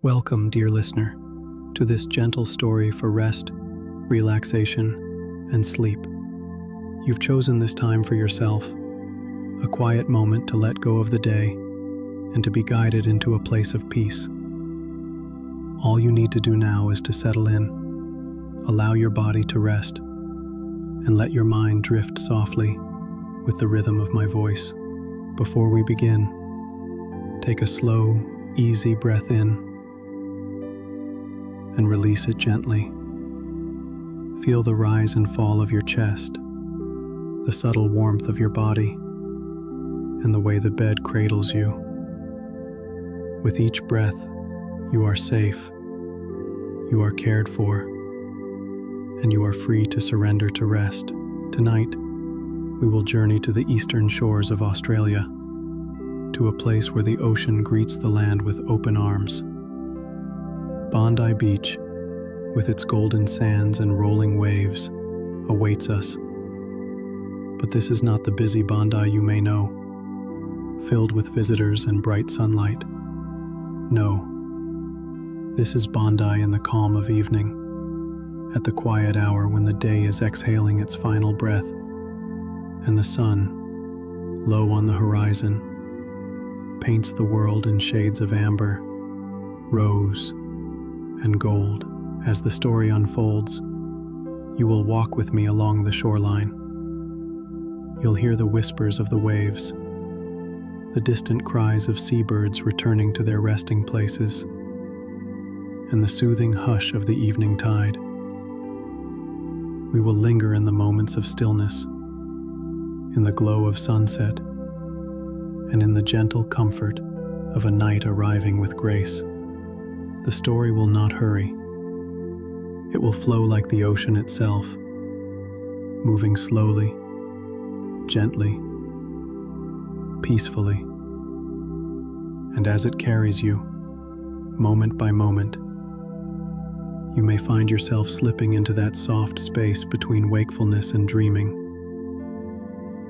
Welcome, dear listener, to this gentle story for rest, relaxation, and sleep. You've chosen this time for yourself, a quiet moment to let go of the day and to be guided into a place of peace. All you need to do now is to settle in, allow your body to rest, and let your mind drift softly with the rhythm of my voice. Before we begin, take a slow, easy breath in and release it gently. Feel the rise and fall of your chest, the subtle warmth of your body, and the way the bed cradles you. With each breath, you are safe, you are cared for, and you are free to surrender to rest. Tonight, we will journey to the eastern shores of Australia, to a place where the ocean greets the land with open arms. Bondi Beach, with its golden sands and rolling waves, awaits us. But this is not the busy Bondi you may know, filled with visitors and bright sunlight. No, this is Bondi in the calm of evening, at the quiet hour when the day is exhaling its final breath, and the sun, low on the horizon, paints the world in shades of amber, rose, and gold. As the story unfolds, you will walk with me along the shoreline. You'll hear the whispers of the waves, the distant cries of seabirds returning to their resting places, and the soothing hush of the evening tide. We will linger in the moments of stillness, in the glow of sunset, and in the gentle comfort of a night arriving with grace. The story will not hurry. It will flow like the ocean itself, moving slowly, gently, peacefully. And as it carries you, moment by moment, you may find yourself slipping into that soft space between wakefulness and dreaming,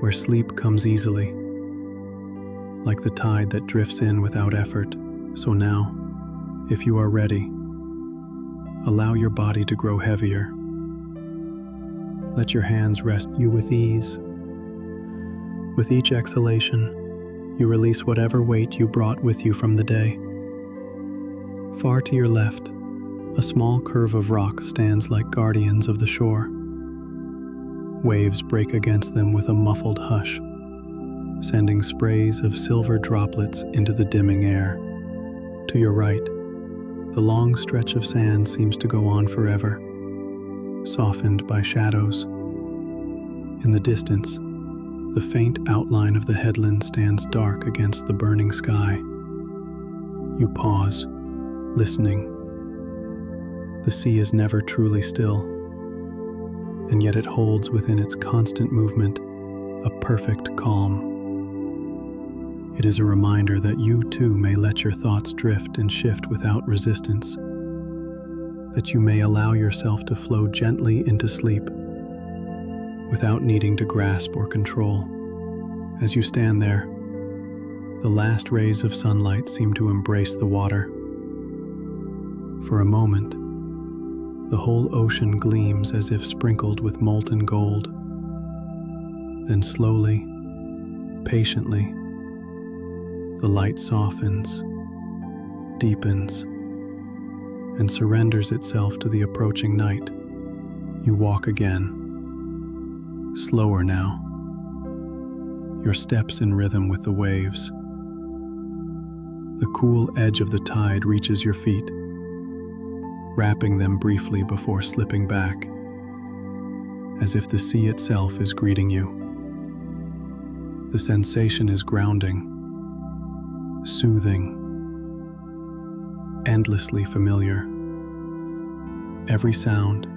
where sleep comes easily, like the tide that drifts in without effort. So now, if you are ready, allow your body to grow heavier. Let your hands rest you with ease. With each exhalation, you release whatever weight you brought with you from the day. Far to your left, a small curve of rock stands like guardians of the shore. Waves break against them with a muffled hush, sending sprays of silver droplets into the dimming air. To your right, the long stretch of sand seems to go on forever, softened by shadows. In the distance, the faint outline of the headland stands dark against the burning sky. You pause, listening. The sea is never truly still, and yet it holds within its constant movement a perfect calm. It is a reminder that you too may let your thoughts drift and shift without resistance, that you may allow yourself to flow gently into sleep without needing to grasp or control. As you stand there, the last rays of sunlight seem to embrace the water. For a moment, the whole ocean gleams as if sprinkled with molten gold. Then slowly, patiently, the light softens, deepens, and surrenders itself to the approaching night. You walk again, slower now, your steps in rhythm with the waves. The cool edge of the tide reaches your feet, wrapping them briefly before slipping back, as if the sea itself is greeting you. The sensation is grounding, soothing, endlessly familiar. Every sound,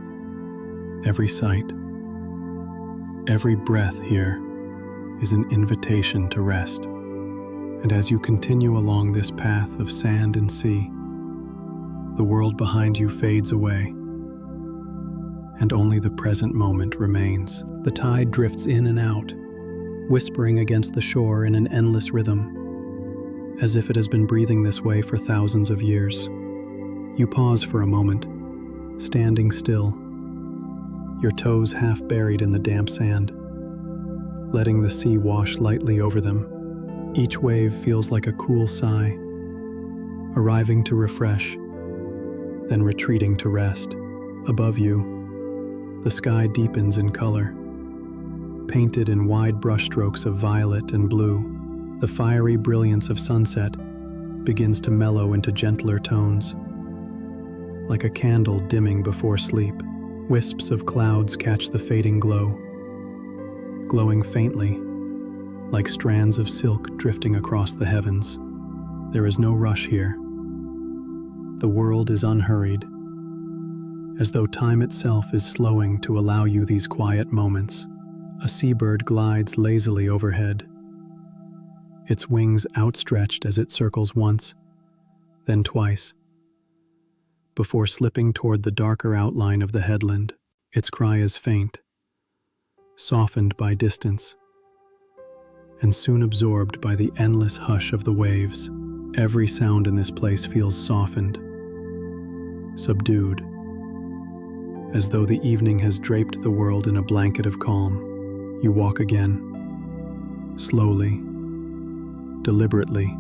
every sight, every breath here is an invitation to rest. And as you continue along this path of sand and sea, the world behind you fades away, and only the present moment remains. The tide drifts in and out, whispering against the shore in an endless rhythm, as if it has been breathing this way for thousands of years. You pause for a moment, standing still, your toes half buried in the damp sand, letting the sea wash lightly over them. Each wave feels like a cool sigh, arriving to refresh, then retreating to rest. Above you, the sky deepens in color, painted in wide brushstrokes of violet and blue. The fiery brilliance of sunset begins to mellow into gentler tones, like a candle dimming before sleep. Wisps of clouds catch the fading glow, glowing faintly, like strands of silk drifting across the heavens. There is no rush here. The world is unhurried, as though time itself is slowing to allow you these quiet moments. A seabird glides lazily overhead, its wings outstretched as it circles once, then twice, before slipping toward the darker outline of the headland. Its cry is faint, softened by distance, and soon absorbed by the endless hush of the waves. Every sound in this place feels softened, subdued, as though the evening has draped the world in a blanket of calm. You walk again, slowly, deliberately,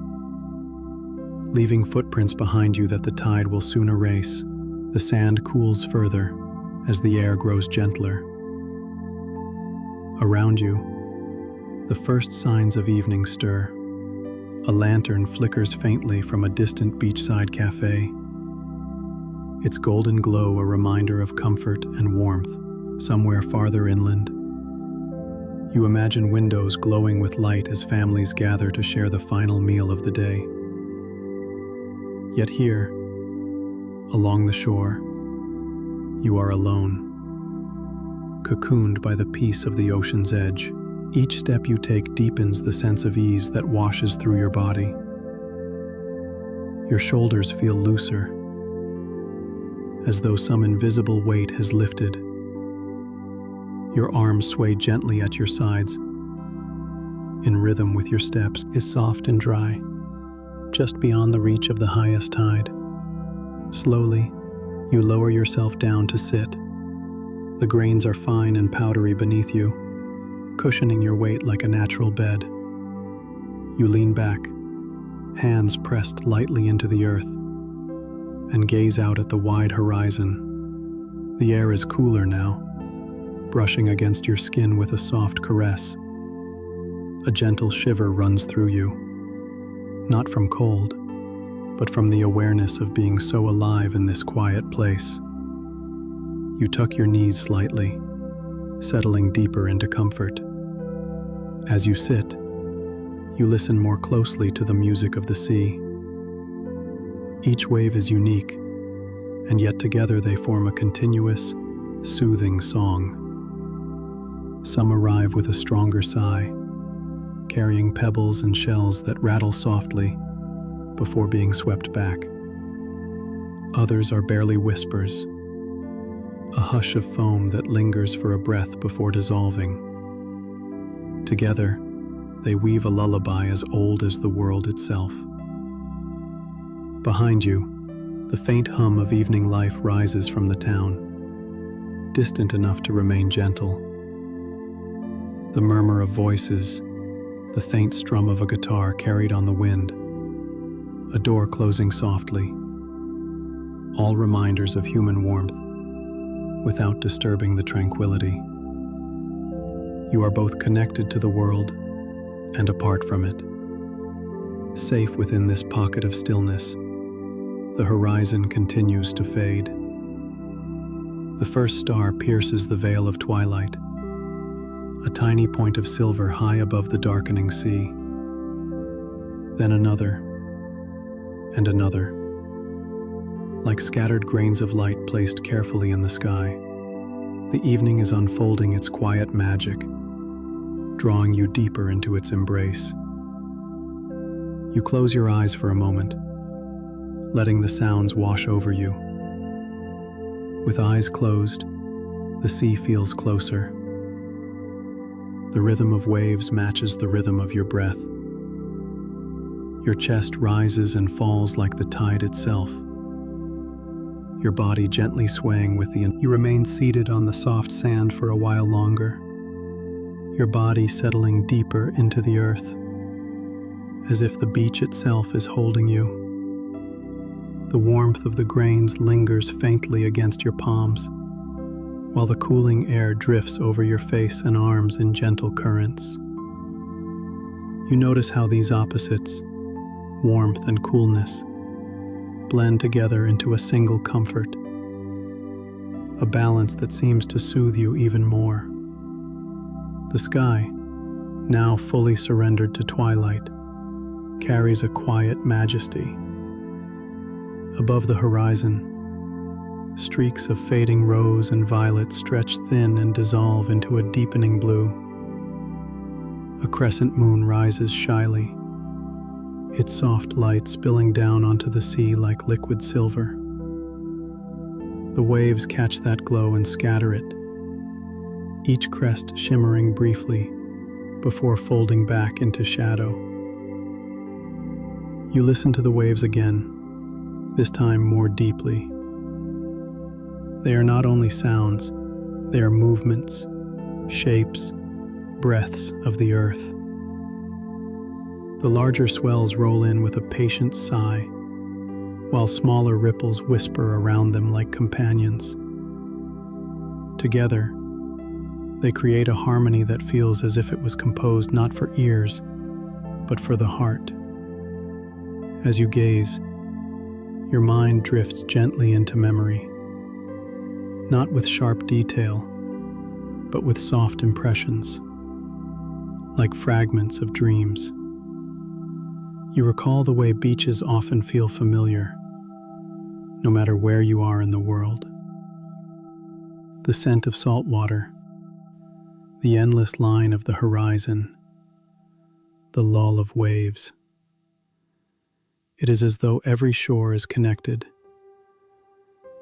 leaving footprints behind you that the tide will soon erase. The sand cools further as the air grows gentler. Around you, the first signs of evening stir. A lantern flickers faintly from a distant beachside cafe, its golden glow a reminder of comfort and warmth. Somewhere farther inland, you imagine windows glowing with light as families gather to share the final meal of the day. Yet here, along the shore, you are alone, cocooned by the peace of the ocean's edge. Each step you take deepens the sense of ease that washes through your body. Your shoulders feel looser, as though some invisible weight has lifted. Your arms sway gently at your sides, in rhythm with your steps. Is soft and dry, just beyond the reach of the highest tide. Slowly, you lower yourself down to sit. The grains are fine and powdery beneath you, cushioning your weight like a natural bed. You lean back, hands pressed lightly into the earth, and gaze out at the wide horizon. The air is cooler now, brushing against your skin with a soft caress. A gentle shiver runs through you, not from cold, but from the awareness of being so alive in this quiet place. You tuck your knees slightly, settling deeper into comfort. As you sit, you listen more closely to the music of the sea. Each wave is unique, and yet together they form a continuous, soothing song. Some arrive with a stronger sigh, carrying pebbles and shells that rattle softly before being swept back. Others are barely whispers, a hush of foam that lingers for a breath before dissolving. Together, they weave a lullaby as old as the world itself. Behind you, the faint hum of evening life rises from the town, distant enough to remain gentle. The murmur of voices, the faint strum of a guitar carried on the wind, a door closing softly, all reminders of human warmth, without disturbing the tranquility. You are both connected to the world and apart from it. Safe within this pocket of stillness, the horizon continues to fade. The first star pierces the veil of twilight, a tiny point of silver high above the darkening sea. Then another, and another, like scattered grains of light placed carefully in the sky. The evening is unfolding its quiet magic, drawing you deeper into its embrace. You close your eyes for a moment, letting the sounds wash over you. With eyes closed, the sea feels closer. The rhythm of waves matches the rhythm of your breath. Your chest rises and falls like the tide itself, your body gently swaying with the... You remain seated on the soft sand for a while longer, your body settling deeper into the earth, as if the beach itself is holding you. The warmth of the grains lingers faintly against your palms, while the cooling air drifts over your face and arms in gentle currents. You notice how these opposites, warmth and coolness, blend together into a single comfort, a balance that seems to soothe you even more. The sky, now fully surrendered to twilight, carries a quiet majesty. Above the horizon, streaks of fading rose and violet stretch thin and dissolve into a deepening blue. A crescent moon rises shyly, its soft light spilling down onto the sea like liquid silver. The waves catch that glow and scatter it, each crest shimmering briefly before folding back into shadow. You listen to the waves again, this time more deeply. They are not only sounds, they are movements, shapes, breaths of the earth. The larger swells roll in with a patient sigh, while smaller ripples whisper around them like companions. Together, they create a harmony that feels as if it was composed not for ears, but for the heart. As you gaze, your mind drifts gently into memory, not with sharp detail, but with soft impressions, like fragments of dreams. You recall the way beaches often feel familiar, no matter where you are in the world. The scent of salt water, the endless line of the horizon, the lull of waves. It is as though every shore is connected,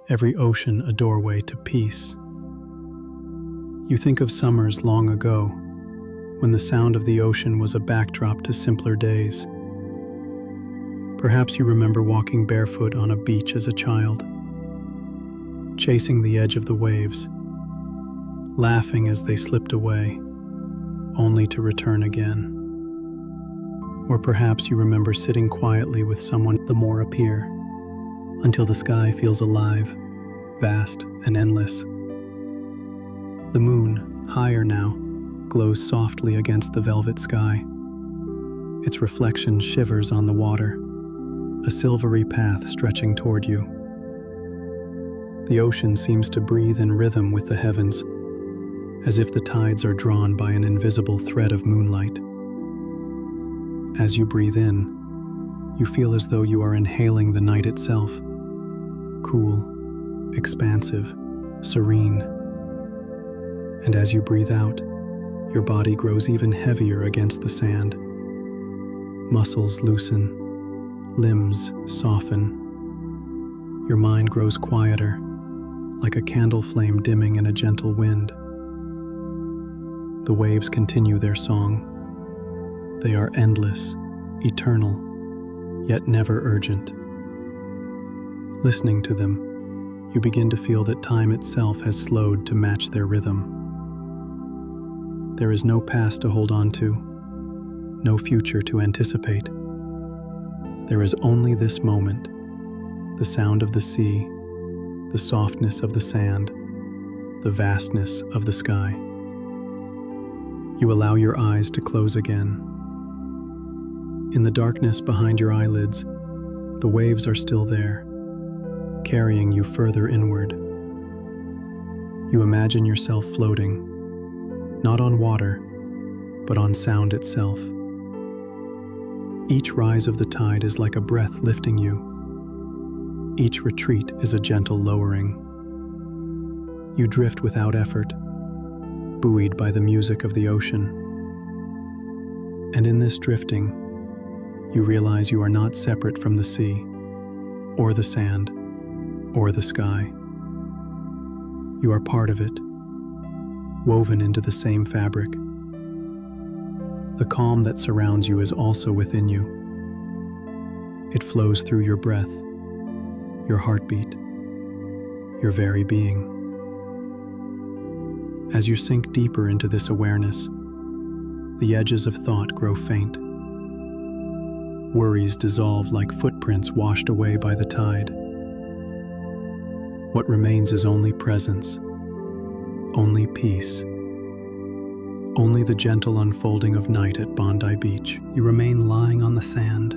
every ocean a doorway to peace. You think of summers long ago, when the sound of the ocean was a backdrop to simpler days. Perhaps you remember walking barefoot on a beach as a child, chasing the edge of the waves, laughing as they slipped away, only to return again. Or perhaps you remember sitting quietly with someone. The more appear, until the sky feels alive, vast and endless. The moon, higher now, glows softly against the velvet sky. Its reflection shivers on the water, a silvery path stretching toward you. The ocean seems to breathe in rhythm with the heavens, as if the tides are drawn by an invisible thread of moonlight. As you breathe in, you feel as though you are inhaling the night itself, cool, expansive, serene. And as you breathe out, your body grows even heavier against the sand. Muscles loosen, limbs soften. Your mind grows quieter, like a candle flame dimming in a gentle wind. The waves continue their song. They are endless, eternal, yet never urgent. Listening to them, you begin to feel that time itself has slowed to match their rhythm. There is no past to hold on to, no future to anticipate. There is only this moment, the sound of the sea, the softness of the sand, the vastness of the sky. You allow your eyes to close again. In the darkness behind your eyelids, the waves are still there, carrying you further inward. You imagine yourself floating, not on water, but on sound itself. Each rise of the tide is like a breath lifting you. Each retreat is a gentle lowering. You drift without effort, buoyed by the music of the ocean. And in this drifting, you realize you are not separate from the sea, or the sand, or the sky. You are part of it, woven into the same fabric. The calm that surrounds you is also within you. It flows through your breath, your heartbeat, your very being. As you sink deeper into this awareness, the edges of thought grow faint. Worries dissolve like footprints washed away by the tide. What remains is only presence, only peace, only the gentle unfolding of night at Bondi Beach. You remain lying on the sand,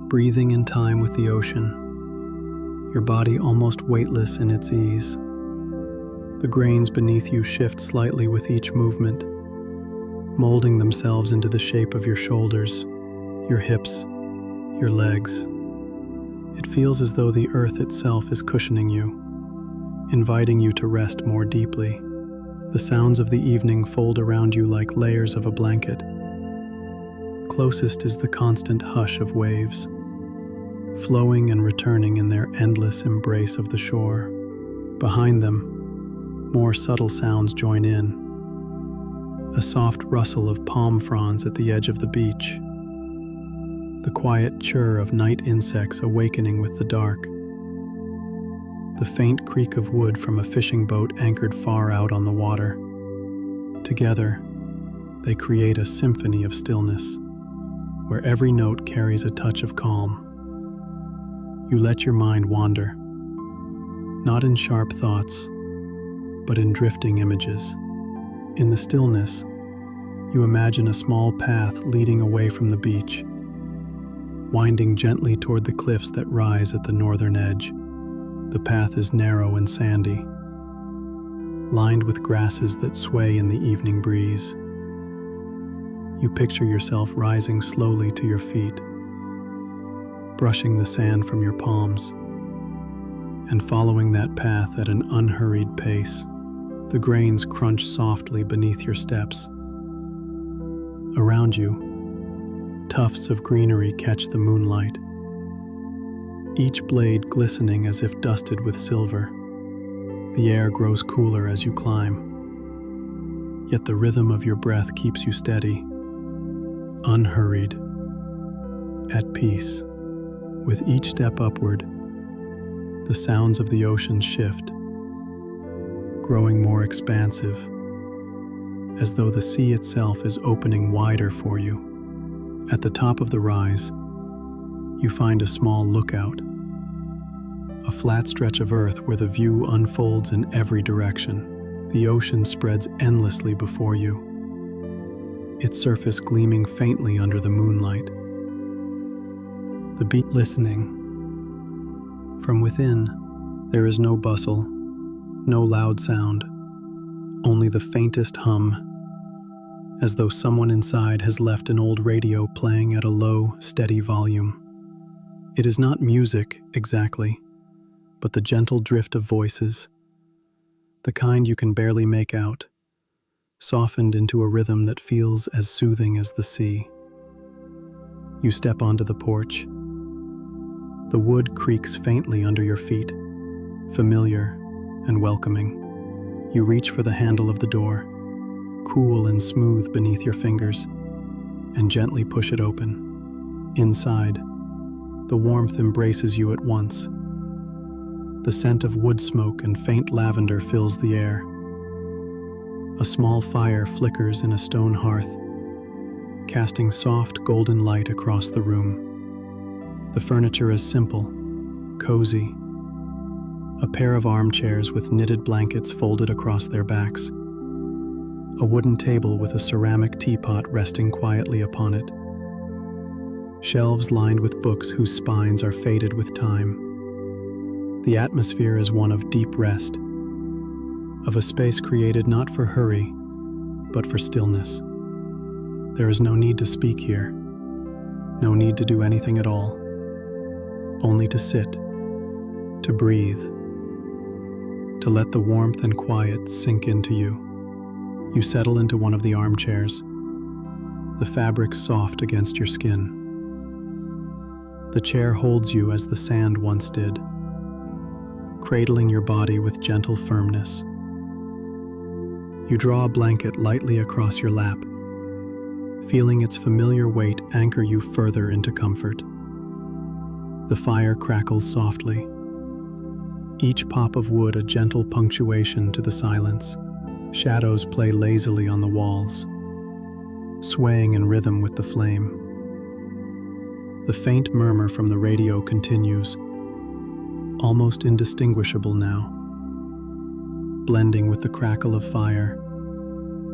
breathing in time with the ocean, your body almost weightless in its ease. The grains beneath you shift slightly with each movement, molding themselves into the shape of your shoulders, your hips, your legs. It feels as though the earth itself is cushioning you, inviting you to rest more deeply. The sounds of the evening fold around you like layers of a blanket. Closest is the constant hush of waves, flowing and returning in their endless embrace of the shore. Behind them, more subtle sounds join in. A soft rustle of palm fronds at the edge of the beach, the quiet chirr of night insects awakening with the dark, the faint creak of wood from a fishing boat anchored far out on the water. Together, they create a symphony of stillness, where every note carries a touch of calm. You let your mind wander, not in sharp thoughts, but in drifting images. In the stillness, you imagine a small path leading away from the beach, winding gently toward the cliffs that rise at the northern edge. The path is narrow and sandy, lined with grasses that sway in the evening breeze. You picture yourself rising slowly to your feet, brushing the sand from your palms, and following that path at an unhurried pace. The grains crunch softly beneath your steps. Around you, tufts of greenery catch the moonlight, each blade glistening as if dusted with silver. The air grows cooler as you climb, yet the rhythm of your breath keeps you steady, unhurried, at peace. With each step upward, the sounds of the ocean shift, growing more expansive, as though the sea itself is opening wider for you. At the top of the rise, you find a small lookout, a flat stretch of earth where the view unfolds in every direction. The ocean spreads endlessly before you, its surface gleaming faintly under the moonlight. The beach listening. From within, there is no bustle, no loud sound, only the faintest hum, as though someone inside has left an old radio playing at a low, steady volume. It is not music, exactly, but the gentle drift of voices, the kind you can barely make out, softened into a rhythm that feels as soothing as the sea. You step onto the porch. The wood creaks faintly under your feet, familiar and welcoming. You reach for the handle of the door, cool and smooth beneath your fingers, and gently push it open. Inside, the warmth embraces you at once. The scent of wood smoke and faint lavender fills the air. A small fire flickers in a stone hearth, casting soft golden light across the room. The furniture is simple, cozy. A pair of armchairs with knitted blankets folded across their backs. A wooden table with a ceramic teapot resting quietly upon it. Shelves lined with books whose spines are faded with time. The atmosphere is one of deep rest, of a space created not for hurry, but for stillness. There is no need to speak here, no need to do anything at all, only to sit, to breathe, to let the warmth and quiet sink into you. You settle into one of the armchairs, the fabric soft against your skin. The chair holds you as the sand once did, cradling your body with gentle firmness. You draw a blanket lightly across your lap, feeling its familiar weight anchor you further into comfort. The fire crackles softly, each pop of wood a gentle punctuation to the silence. Shadows play lazily on the walls, swaying in rhythm with the flame. The faint murmur from the radio continues, almost indistinguishable now, blending with the crackle of fire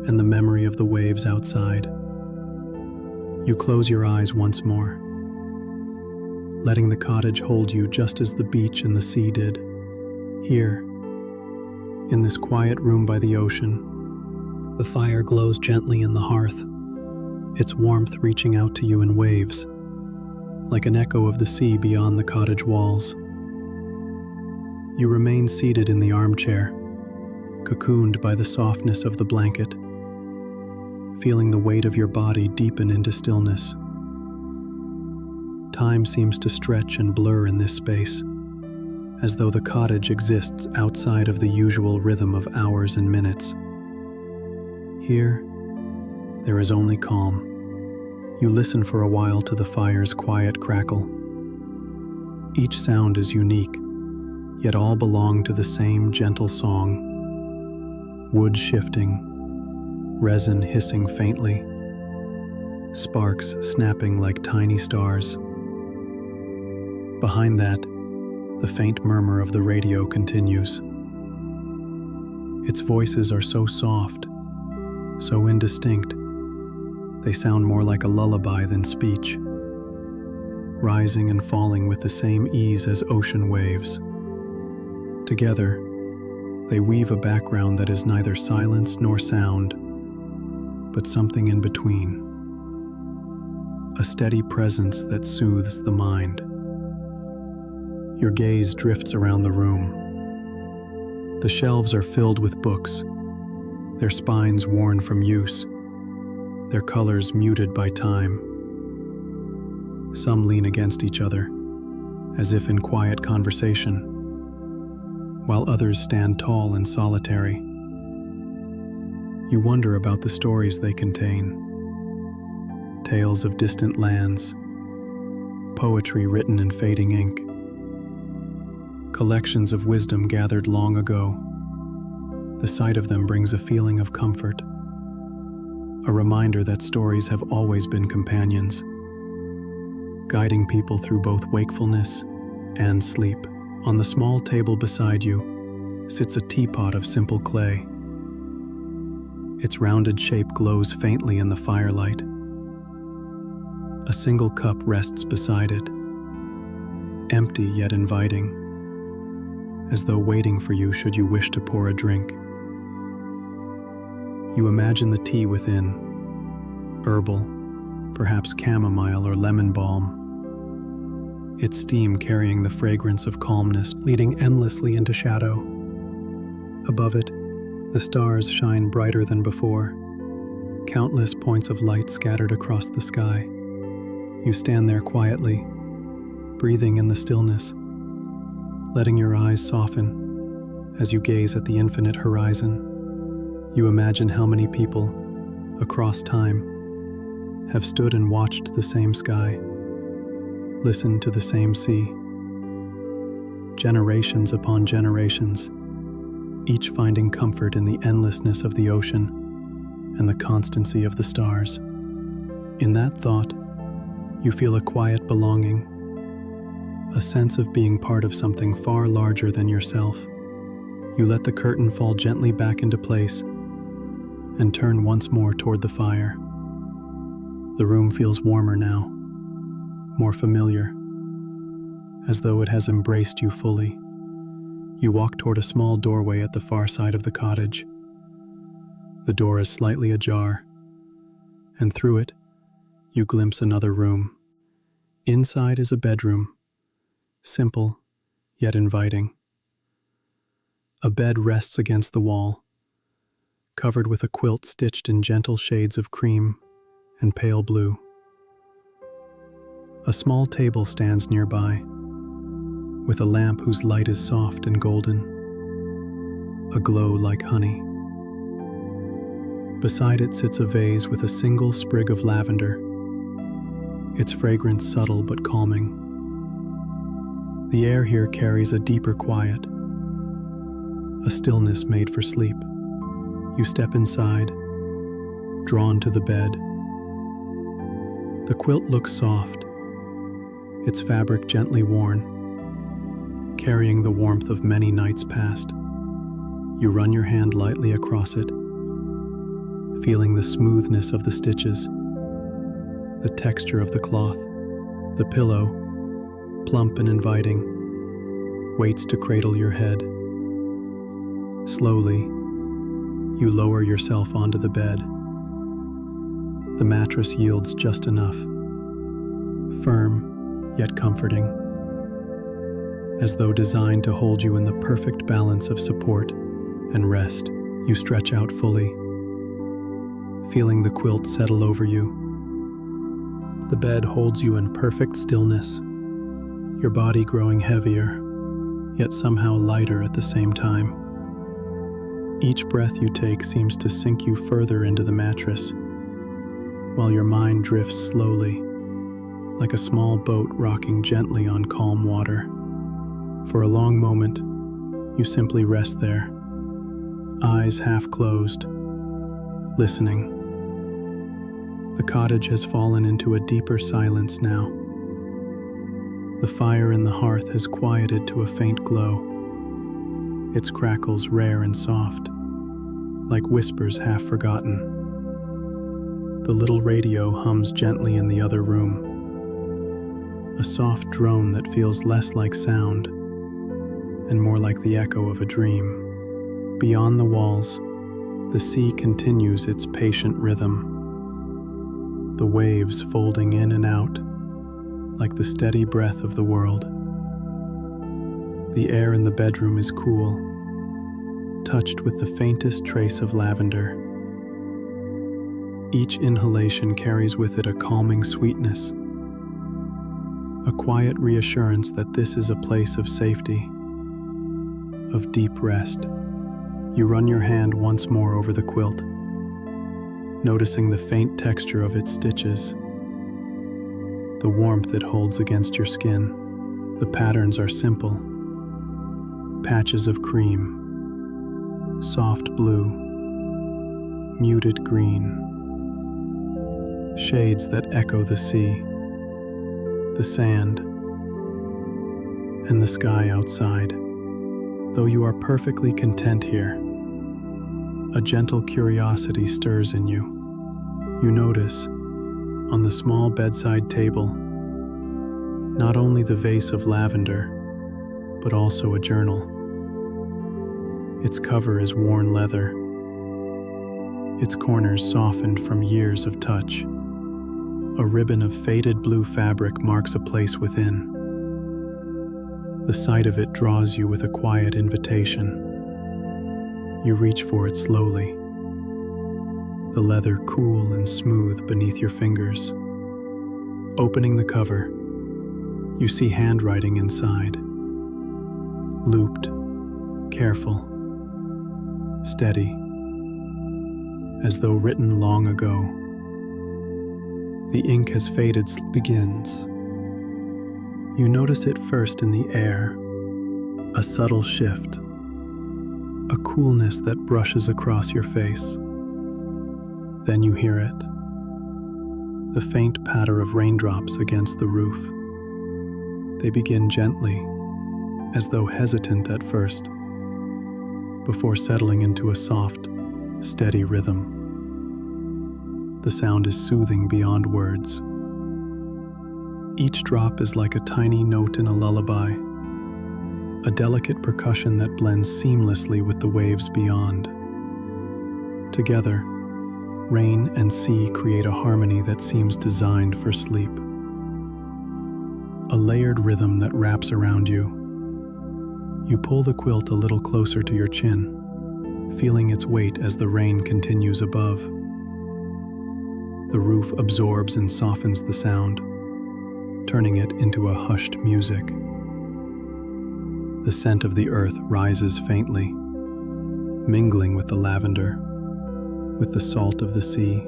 and the memory of the waves outside. You close your eyes once more, letting the cottage hold you just as the beach and the sea did. Here, in this quiet room by the ocean, the fire glows gently in the hearth, its warmth reaching out to you in waves, like an echo of the sea beyond the cottage walls. You remain seated in the armchair, cocooned by the softness of the blanket, feeling the weight of your body deepen into stillness. Time seems to stretch and blur in this space, as though the cottage exists outside of the usual rhythm of hours and minutes. Here, there is only calm. You listen for a while to the fire's quiet crackle. Each sound is unique, yet all belong to the same gentle song. Wood shifting, resin hissing faintly, sparks snapping like tiny stars. Behind that, the faint murmur of the radio continues. Its voices are so soft, so indistinct, they sound more like a lullaby than speech, rising and falling with the same ease as ocean waves. Together, they weave a background that is neither silence nor sound, but something in between. A steady presence that soothes the mind. Your gaze drifts around the room. The shelves are filled with books, their spines worn from use, their colors muted by time. Some lean against each other, as if in quiet conversation, while others stand tall and solitary. You wonder about the stories they contain. Tales of distant lands, poetry written in fading ink, collections of wisdom gathered long ago. The sight of them brings a feeling of comfort, a reminder that stories have always been companions, guiding people through both wakefulness and sleep. On the small table beside you sits a teapot of simple clay. Its rounded shape glows faintly in the firelight. A single cup rests beside it, empty yet inviting, as though waiting for you should you wish to pour a drink. You imagine the tea within, herbal, perhaps chamomile or lemon balm, its steam carrying the fragrance of calmness, leading endlessly into shadow. Above it, the stars shine brighter than before, countless points of light scattered across the sky. You stand there quietly, breathing in the stillness, letting your eyes soften as you gaze at the infinite horizon. You imagine how many people, across time, have stood and watched the same sky, listened to the same sea. Generations upon generations, each finding comfort in the endlessness of the ocean and the constancy of the stars. In that thought, you feel a quiet belonging, a sense of being part of something far larger than yourself. You let the curtain fall gently back into place and turn once more toward the fire. The room feels warmer now, more familiar, as though it has embraced you fully. You walk toward a small doorway at the far side of the cottage. The door is slightly ajar, and through it, you glimpse another room. Inside is a bedroom, simple yet inviting. A bed rests against the wall, covered with a quilt stitched in gentle shades of cream and pale blue. A small table stands nearby, with a lamp whose light is soft and golden, a glow like honey. Beside it sits a vase with a single sprig of lavender, its fragrance subtle but calming. The air here carries a deeper quiet, a stillness made for sleep. You step inside, drawn to the bed. The quilt looks soft, its fabric gently worn, carrying the warmth of many nights past. You run your hand lightly across it, feeling the smoothness of the stitches, the texture of the cloth. The pillow, plump and inviting, waits to cradle your head. Slowly, you lower yourself onto the bed. The mattress yields just enough, firm yet comforting, as though designed to hold you in the perfect balance of support and rest. You stretch out fully, feeling the quilt settle over you. The bed holds you in perfect stillness, your body growing heavier, yet somehow lighter at the same time. Each breath you take seems to sink you further into the mattress, while your mind drifts slowly, like a small boat rocking gently on calm water. For a long moment, you simply rest there, eyes half closed, listening. The cottage has fallen into a deeper silence now. The fire in the hearth has quieted to a faint glow, its crackles rare and soft, like whispers half forgotten. The little radio hums gently in the other room, a soft drone that feels less like sound and more like the echo of a dream. Beyond the walls, the sea continues its patient rhythm, the waves folding in and out like the steady breath of the world. The air in the bedroom is cool, touched with the faintest trace of lavender. Each inhalation carries with it a calming sweetness, a quiet reassurance that this is a place of safety, of deep rest. You run your hand once more over the quilt, noticing the faint texture of its stitches, the warmth it holds against your skin. The patterns are simple: patches of cream, soft blue, muted green, shades that echo the sea, the sand, and the sky outside. Though you are perfectly content here, a gentle curiosity stirs in you. You notice, on the small bedside table, not only the vase of lavender, but also a journal. Its cover is worn leather, its corners softened from years of touch. A ribbon of faded blue fabric marks a place within. The sight of it draws you with a quiet invitation. You reach for it slowly, the leather cool and smooth beneath your fingers. Opening the cover, you see handwriting inside. Looped, careful, steady, as though written long ago. The ink has faded. Begins. You notice it first in the air, a subtle shift, a coolness that brushes across your face. Then you hear it, the faint patter of raindrops against the roof. They begin gently, as though hesitant at first, before settling into a soft, steady rhythm. The sound is soothing beyond words. Each drop is like a tiny note in a lullaby, a delicate percussion that blends seamlessly with the waves beyond. Together, rain and sea create a harmony that seems designed for sleep. A layered rhythm that wraps around you. You pull the quilt a little closer to your chin, feeling its weight as the rain continues above. The roof absorbs and softens the sound, turning it into a hushed music. The scent of the earth rises faintly, mingling with the lavender, with the salt of the sea,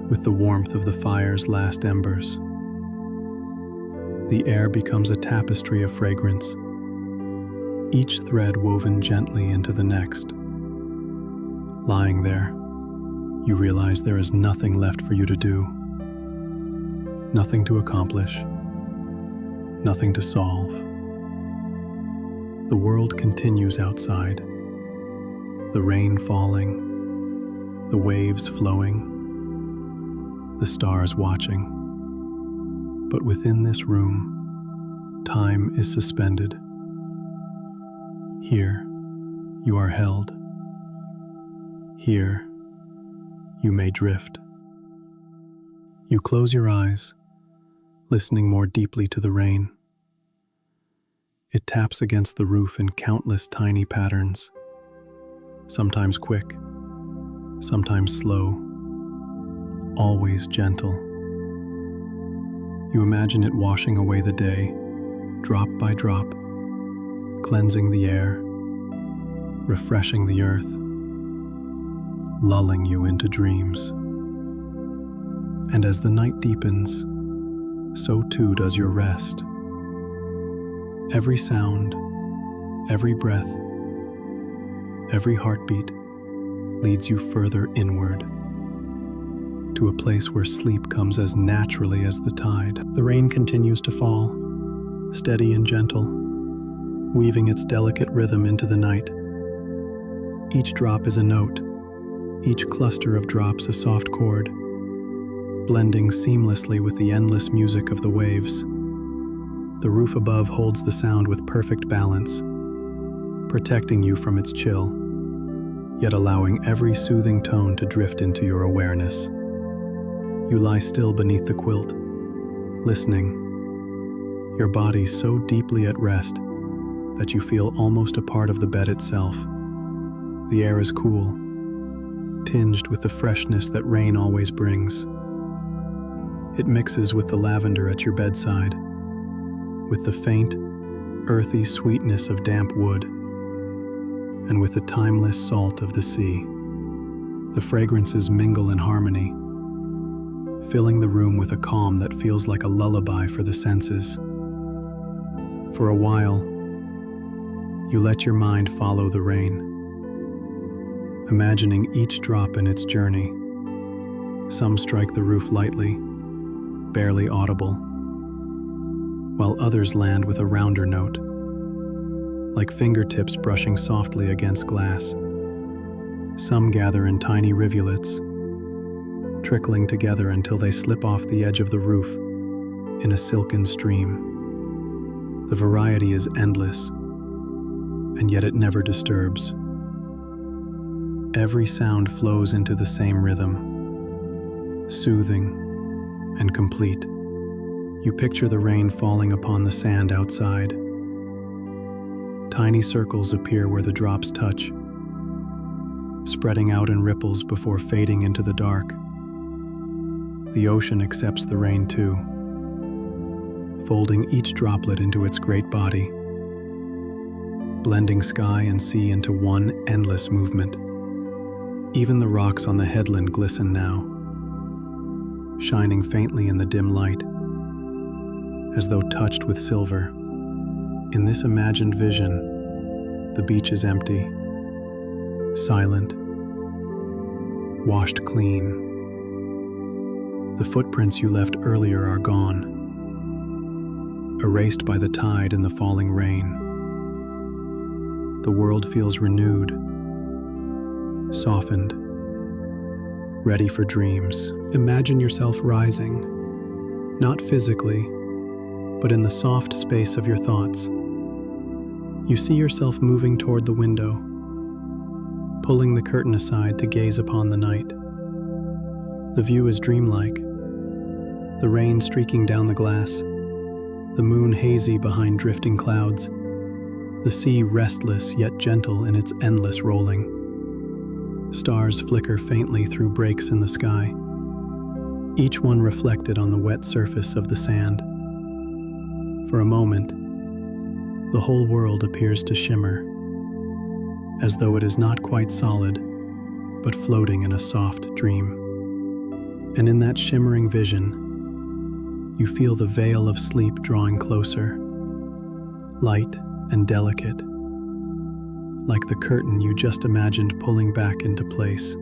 with the warmth of the fire's last embers. The air becomes a tapestry of fragrance, each thread woven gently into the next. Lying there, you realize there is nothing left for you to do, nothing to accomplish, nothing to solve. The world continues outside, the rain falling, the waves flowing, the stars watching. But within this room, time is suspended. Here, you are held. Here, you may drift. You close your eyes, listening more deeply to the rain. It taps against the roof in countless tiny patterns, sometimes quick, sometimes slow, always gentle. You imagine it washing away the day, drop by drop, cleansing the air, refreshing the earth, lulling you into dreams. And as the night deepens, so too does your rest. Every sound, every breath, every heartbeat leads you further inward, to a place where sleep comes as naturally as the tide. The rain continues to fall, steady and gentle, weaving its delicate rhythm into the night. Each drop is a note, each cluster of drops a soft chord, blending seamlessly with the endless music of the waves. The roof above holds the sound with perfect balance, protecting you from its chill, yet allowing every soothing tone to drift into your awareness. You lie still beneath the quilt, listening, your body so deeply at rest that you feel almost a part of the bed itself. The air is cool, tinged with the freshness that rain always brings. It mixes with the lavender at your bedside, with the faint, earthy sweetness of damp wood, and with the timeless salt of the sea. The fragrances mingle in harmony, filling the room with a calm that feels like a lullaby for the senses. For a while, you let your mind follow the rain, imagining each drop in its journey. Some strike the roof lightly, barely audible, while others land with a rounder note, like fingertips brushing softly against glass. Some gather in tiny rivulets, trickling together until they slip off the edge of the roof in a silken stream. The variety is endless, and yet it never disturbs. Every sound flows into the same rhythm, soothing and complete. You picture the rain falling upon the sand outside. Tiny circles appear where the drops touch, spreading out in ripples before fading into the dark. The ocean accepts the rain too, folding each droplet into its great body, blending sky and sea into one endless movement. Even the rocks on the headland glisten now, shining faintly in the dim light, as though touched with silver. In this imagined vision, the beach is empty, silent, washed clean. The footprints you left earlier are gone, erased by the tide and the falling rain. The world feels renewed, softened, ready for dreams. Imagine yourself rising, not physically, but in the soft space of your thoughts. You see yourself moving toward the window, pulling the curtain aside to gaze upon the night. The view is dreamlike, the rain streaking down the glass, the moon hazy behind drifting clouds, the sea restless yet gentle in its endless rolling. Stars flicker faintly through breaks in the sky, each one reflected on the wet surface of the sand. For a moment, the whole world appears to shimmer, as though it is not quite solid, but floating in a soft dream. And in that shimmering vision, you feel the veil of sleep drawing closer, light and delicate, like the curtain you just imagined pulling back into place.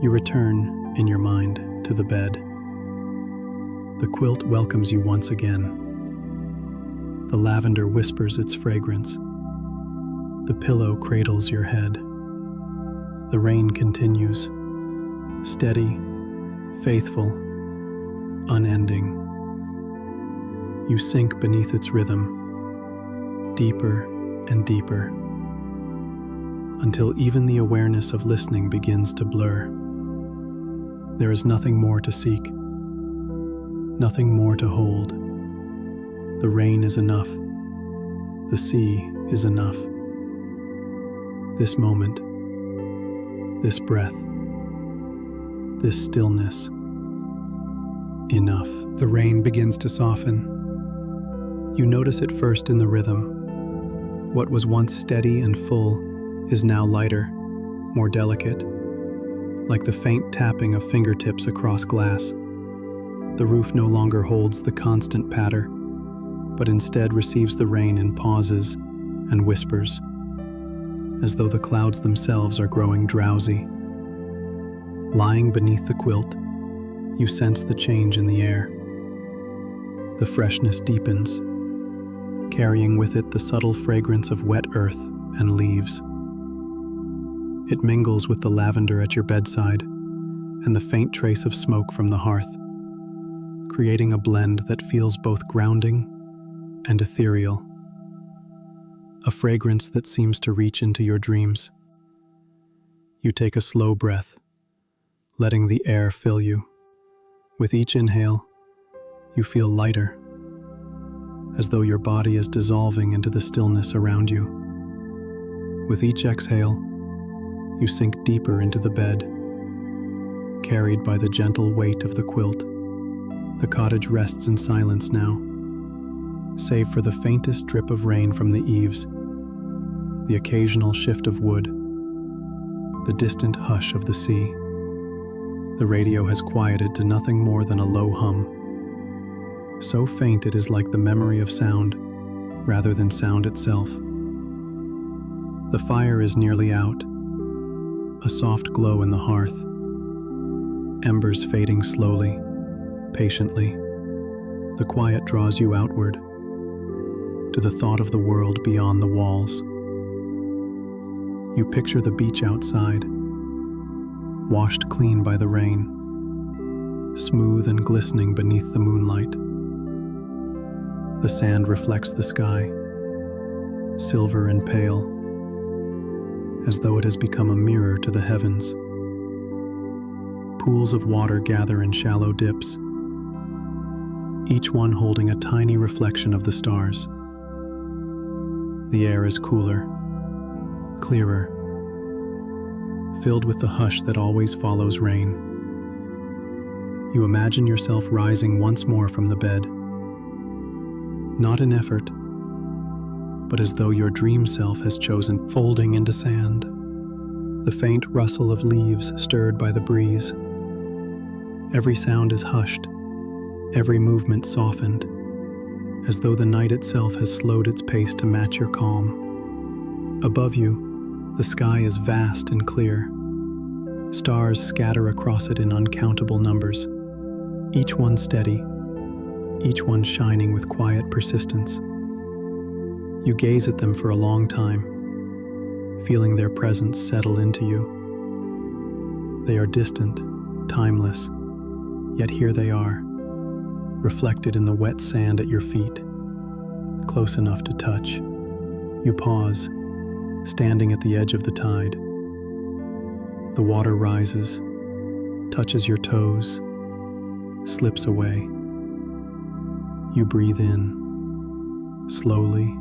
You return, in your mind, to the bed. The quilt welcomes you once again. The lavender whispers its fragrance. The pillow cradles your head. The rain continues, steady, faithful, unending. You sink beneath its rhythm, deeper and deeper, until even the awareness of listening begins to blur. There is nothing more to seek, nothing more to hold. The rain is enough. The sea is enough. This moment, this breath, this stillness, enough. The rain begins to soften. You notice it first in the rhythm. What was once steady and full is now lighter, more delicate, like the faint tapping of fingertips across glass. The roof no longer holds the constant patter, but instead receives the rain in pauses and whispers, as though the clouds themselves are growing drowsy. Lying beneath the quilt, you sense the change in the air. The freshness deepens, carrying with it the subtle fragrance of wet earth and leaves. It mingles with the lavender at your bedside and the faint trace of smoke from the hearth, creating a blend that feels both grounding and ethereal. A fragrance that seems to reach into your dreams. You take a slow breath, letting the air fill you. With each inhale, you feel lighter, as though your body is dissolving into the stillness around you. With each exhale, you sink deeper into the bed, carried by the gentle weight of the quilt. The cottage rests in silence now, save for the faintest drip of rain from the eaves, the occasional shift of wood, the distant hush of the sea. The radio has quieted to nothing more than a low hum, so faint it is like the memory of sound, rather than sound itself. The fire is nearly out, a soft glow in the hearth, embers fading slowly, patiently. The quiet draws you outward, to the thought of the world beyond the walls. You picture the beach outside, washed clean by the rain, smooth and glistening beneath the moonlight. The sand reflects the sky, silver and pale, as though it has become a mirror to the heavens. Pools of water gather in shallow dips, each one holding a tiny reflection of the stars. The air is cooler, clearer, filled with the hush that always follows rain. You imagine yourself rising once more from the bed, not in effort, but as though your dream self has chosen, folding into sand, the faint rustle of leaves stirred by the breeze. Every sound is hushed, every movement softened, as though the night itself has slowed its pace to match your calm. Above you, the sky is vast and clear. Stars scatter across it in uncountable numbers, each one steady, each one shining with quiet persistence. You gaze at them for a long time, feeling their presence settle into you. They are distant, timeless, yet here they are, reflected in the wet sand at your feet, close enough to touch. You pause, standing at the edge of the tide. The water rises, touches your toes, slips away. You breathe in, slowly,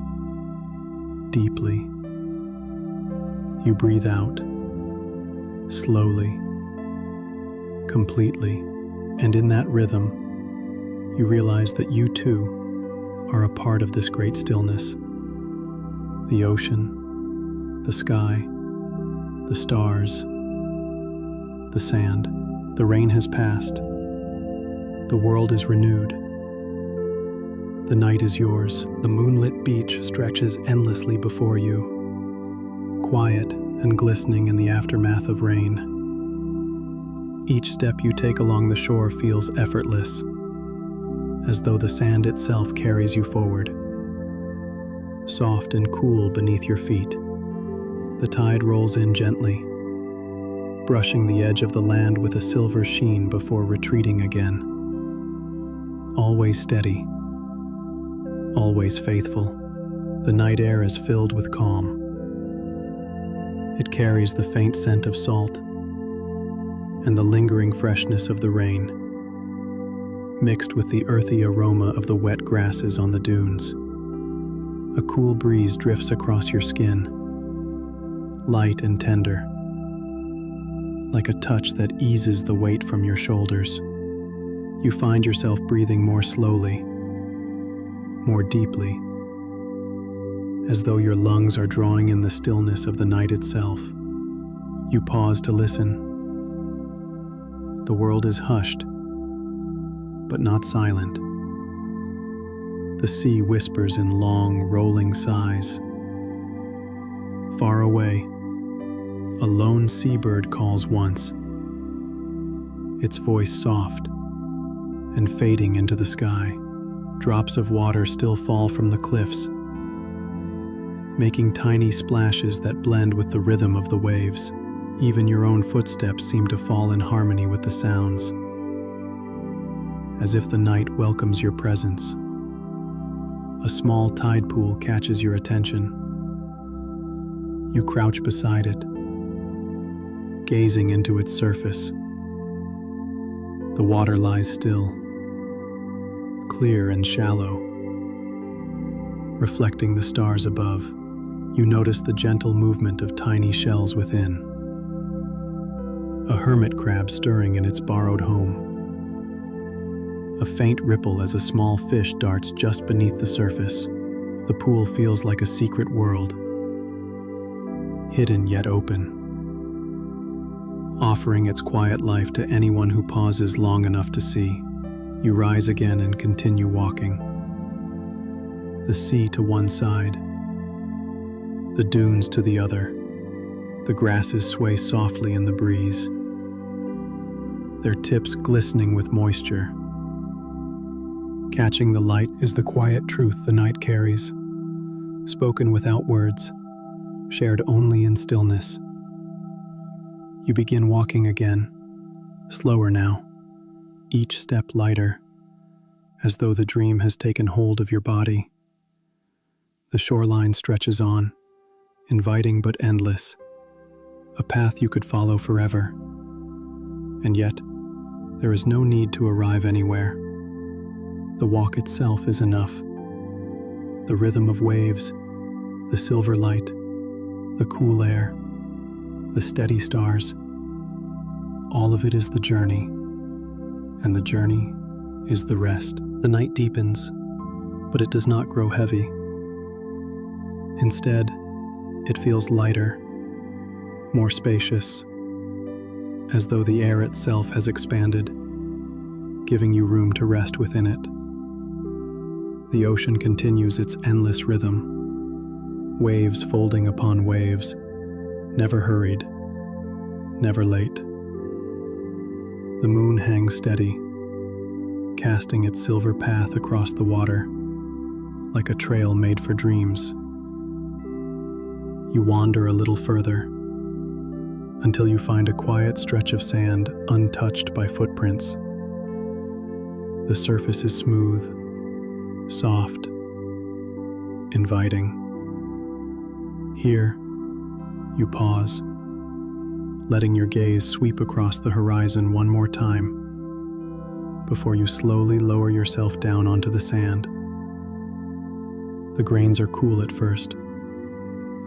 deeply. You breathe out, slowly, completely. And in that rhythm, you realize that you too are a part of this great stillness. The ocean, the sky, the stars, the sand. The rain has passed. The world is renewed. The night is yours. The moonlit beach stretches endlessly before you, quiet and glistening in the aftermath of rain. Each step you take along the shore feels effortless, as though the sand itself carries you forward. Soft and cool beneath your feet, the tide rolls in gently, brushing the edge of the land with a silver sheen before retreating again. Always steady, always faithful, the night air is filled with calm. It carries the faint scent of salt and the lingering freshness of the rain, mixed with the earthy aroma of the wet grasses on the dunes. A cool breeze drifts across your skin, light and tender, like a touch that eases the weight from your shoulders. You find yourself breathing more slowly, more deeply, as though your lungs are drawing in the stillness of the night itself. You pause to listen. The world is hushed, but not silent. The sea whispers in long, rolling sighs. Far away, a lone seabird calls once, its voice soft and fading into the sky. Drops of water still fall from the cliffs, making tiny splashes that blend with the rhythm of the waves. Even your own footsteps seem to fall in harmony with the sounds, as if the night welcomes your presence. A small tide pool catches your attention. You crouch beside it, gazing into its surface. The water lies still, clear and shallow, reflecting the stars above. You notice the gentle movement of tiny shells within, a hermit crab stirring in its borrowed home. A faint ripple as a small fish darts just beneath the surface. The pool feels like a secret world, hidden yet open, offering its quiet life to anyone who pauses long enough to see. You rise again and continue walking. The sea to one side, the dunes to the other. The grasses sway softly in the breeze, their tips glistening with moisture. Catching the light is the quiet truth the night carries, spoken without words, shared only in stillness. You begin walking again, slower now, each step lighter, as though the dream has taken hold of your body. The shoreline stretches on, inviting but endless, a path you could follow forever. And yet, there is no need to arrive anywhere. The walk itself is enough. The rhythm of waves, the silver light, the cool air, the steady stars, all of it is the journey, and the journey is the rest. The night deepens, but it does not grow heavy. Instead, it feels lighter, more spacious, as though the air itself has expanded, giving you room to rest within it. The ocean continues its endless rhythm, waves folding upon waves, never hurried, never late. The moon hangs steady, casting its silver path across the water, like a trail made for dreams. You wander a little further, until you find a quiet stretch of sand untouched by footprints. The surface is smooth, soft, inviting. Here, you pause, letting your gaze sweep across the horizon one more time, before you slowly lower yourself down onto the sand. The grains are cool at first,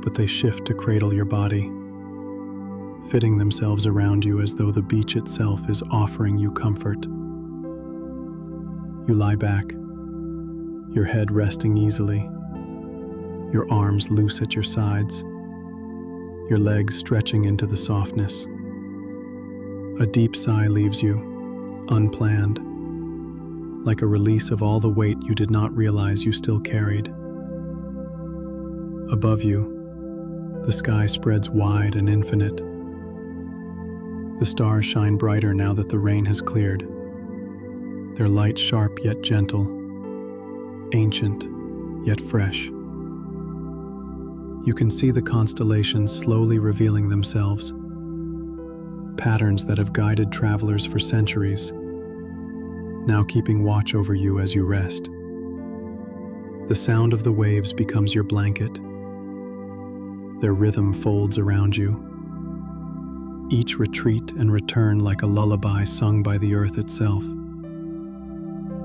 but they shift to cradle your body, fitting themselves around you as though the beach itself is offering you comfort. You lie back, your head resting easily, your arms loose at your sides, your legs stretching into the softness. A deep sigh leaves you, unplanned, like a release of all the weight you did not realize you still carried. Above you, The sky spreads wide and infinite. The stars shine brighter now that the rain has cleared, their light sharp yet gentle, ancient yet fresh. You can see the constellations slowly revealing themselves, patterns that have guided travelers for centuries, now keeping watch over you as you rest. The sound of the waves becomes your blanket. Their rhythm folds around you, each retreat and return like a lullaby sung by the earth itself.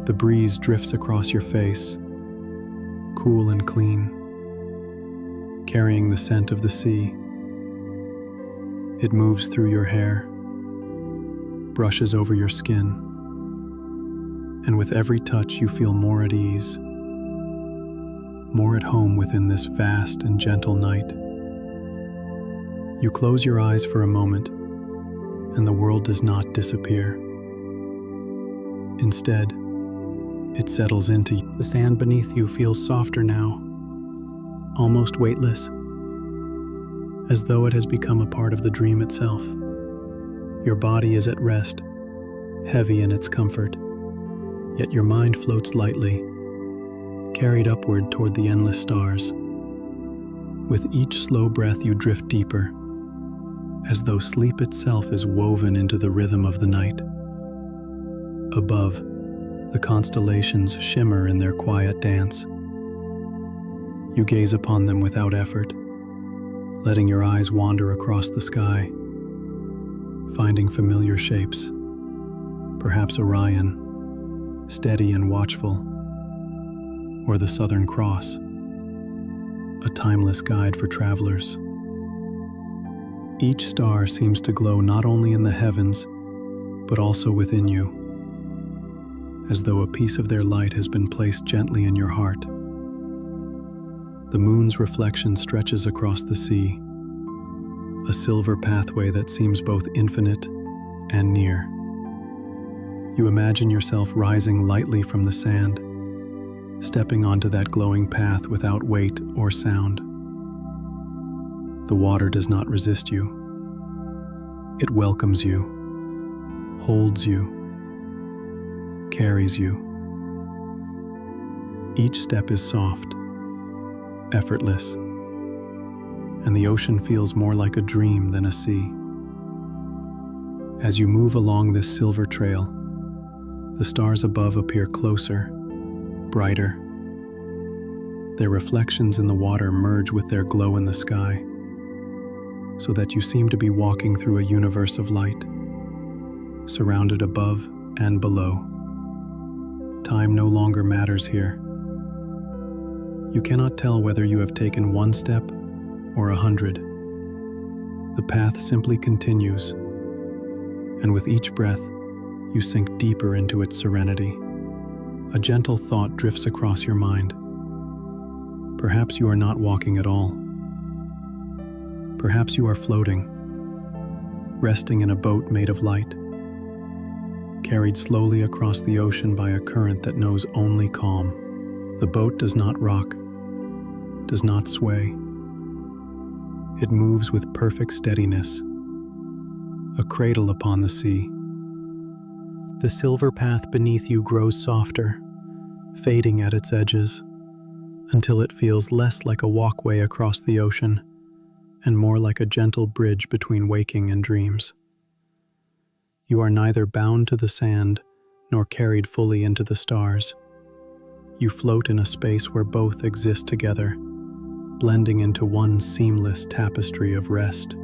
The breeze drifts across your face, cool and clean, carrying the scent of the sea. It moves through your hair, brushes over your skin, and with every touch you feel more at ease, more at home within this vast and gentle night. You close your eyes for a moment, and the world does not disappear. Instead, it settles into you. The sand beneath you feels softer now, almost weightless, as though it has become a part of the dream itself. Your body is at rest, heavy in its comfort, yet your mind floats lightly, carried upward toward the endless stars. With each slow breath you drift deeper, as though sleep itself is woven into the rhythm of the night. Above, the constellations shimmer in their quiet dance. You gaze upon them without effort, letting your eyes wander across the sky, finding familiar shapes, perhaps Orion, steady and watchful, or the Southern Cross, a timeless guide for travelers. Each star seems to glow not only in the heavens, but also within you, as though a piece of their light has been placed gently in your heart. The moon's reflection stretches across the sea, a silver pathway that seems both infinite and near. You imagine yourself rising lightly from the sand, stepping onto that glowing path without weight or sound. The water does not resist you. It welcomes you, holds you, carries you. Each step is soft, effortless, and the ocean feels more like a dream than a sea. As you move along this silver trail, the stars above appear closer, brighter. Their reflections in the water merge with their glow in the sky, so that you seem to be walking through a universe of light, surrounded above and below. Time no longer matters here. You cannot tell whether you have taken one step or 100. The path simply continues, and with each breath, you sink deeper into its serenity. A gentle thought drifts across your mind. Perhaps you are not walking at all. Perhaps you are floating, resting in a boat made of light, carried slowly across the ocean by a current that knows only calm. The boat does not rock, does not sway. It moves with perfect steadiness, a cradle upon the sea. The silver path beneath you grows softer, fading at its edges, until it feels less like a walkway across the ocean and more like a gentle bridge between waking and dreams. You are neither bound to the sand nor carried fully into the stars. You float in a space where both exist together, blending into one seamless tapestry of rest.